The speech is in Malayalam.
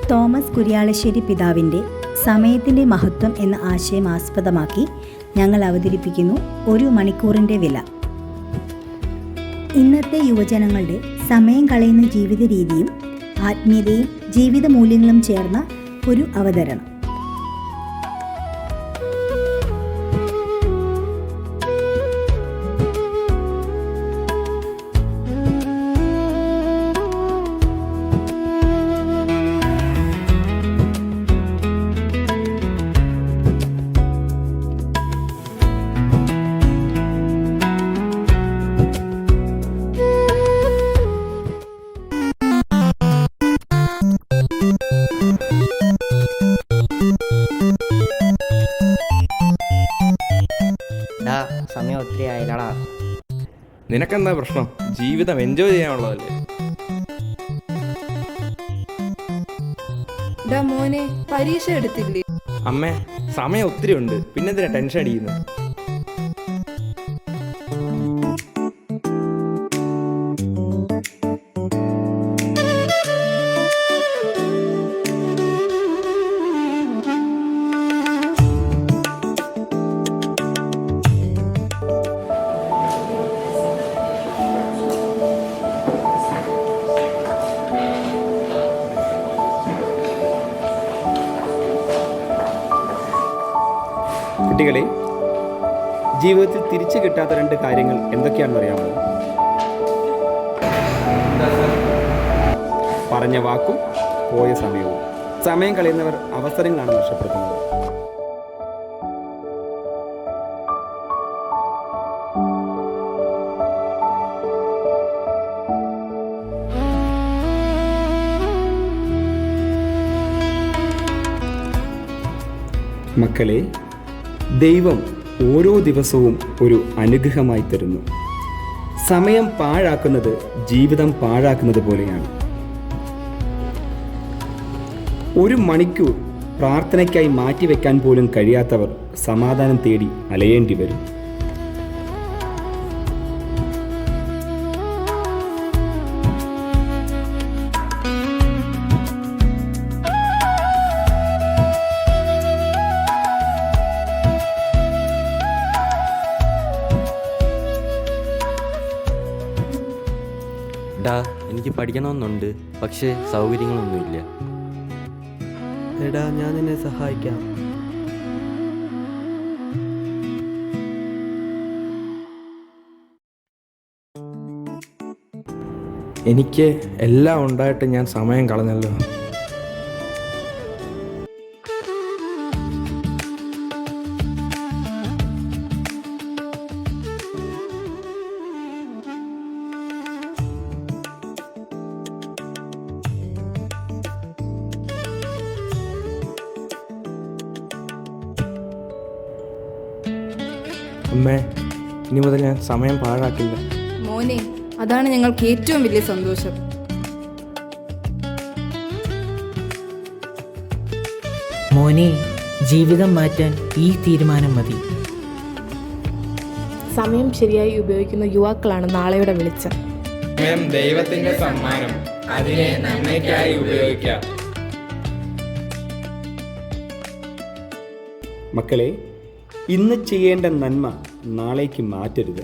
തോമസ് കുര്യാളശ്ശേരി പിതാവിൻ്റെ സമയത്തിൻ്റെ മഹത്വം എന്ന ആശയം ആസ്പദമാക്കി ഞങ്ങൾ അവതരിപ്പിക്കുന്നു ഒരു മണിക്കൂറിൻ്റെ വില. ഇന്നത്തെ യുവജനങ്ങളുടെ സമയം കളയുന്ന ജീവിത രീതിയും ആത്മീയതയും ജീവിത മൂല്യങ്ങളും ചേർന്ന ഒരു അവതരണം. സമയം ഒത്തിരി ആയില്ലടാ. നിനക്കെന്താ പ്രശ്നം? ജീവിതം എൻജോയ് ചെയ്യാനുള്ളതല്ലേ. മോനെ, പരീക്ഷ എടുത്തില്ലേ? അമ്മേ, സമയം ഒത്തിരി ഉണ്ട്, പിന്നെന്തിനാ ടെൻഷൻ അടിക്കുന്നത്? കുട്ടികളെ, ജീവിതത്തിൽ തിരിച്ചു കിട്ടാത്ത രണ്ട് കാര്യങ്ങൾ എന്തൊക്കെയാണെന്ന് അറിയാമോ? പറഞ്ഞ വാക്കും പോയ സമയവും. സമയം കളയുന്നവർ അവസരങ്ങളാണ് നഷ്ടപ്പെടുത്തുന്നത്. മക്കളെ, ദൈവം ഓരോ ദിവസവും ഒരു അനുഗ്രഹമായി തരുന്നു. സമയം പാഴാക്കുന്നത് ജീവിതം പാഴാക്കുന്നത് പോലെയാണ്. ഒരു മണിക്കൂർ പ്രാർത്ഥനയ്ക്കായി മാറ്റിവെക്കാൻ പോലും കഴിയാത്തവർ സമാധാനം തേടി അലയേണ്ടി വരും. എനിക്ക് പഠിക്കണമെന്നുണ്ട്, പക്ഷേ സൗകര്യങ്ങളൊന്നുമില്ല. എടാ, ഞാൻ നിന്നെ സഹായിക്കാം. എനിക്ക് എല്ലാം ഉണ്ടായിട്ട് ഞാൻ സമയം കളഞ്ഞല്ലോ. അമ്മേ, ഇനി മുതൽ ഞാൻ സമയം പാഴാക്കില്ല. മോനെ, അതാണ് ഞങ്ങൾക്ക് ഏറ്റവും വലിയ സന്തോഷം. മോനെ, ജീവിതം മാറ്റാൻ ഈ തീരുമാനം മതി. സമയം ശരിയായി ഉപയോഗിക്കുന്ന യുവാക്കളാണ് നാളെയുടെ വെളിച്ചം. സമയം ദൈവത്തിന്റെ സമ്മാനം, അതിനെ നന്മയ്ക്കായി ഉപയോഗിക്കാം. മക്കളെ, ഇന്ന് ചെയ്യേണ്ട നന്മ നാളേക്ക് മാറ്റരുത്.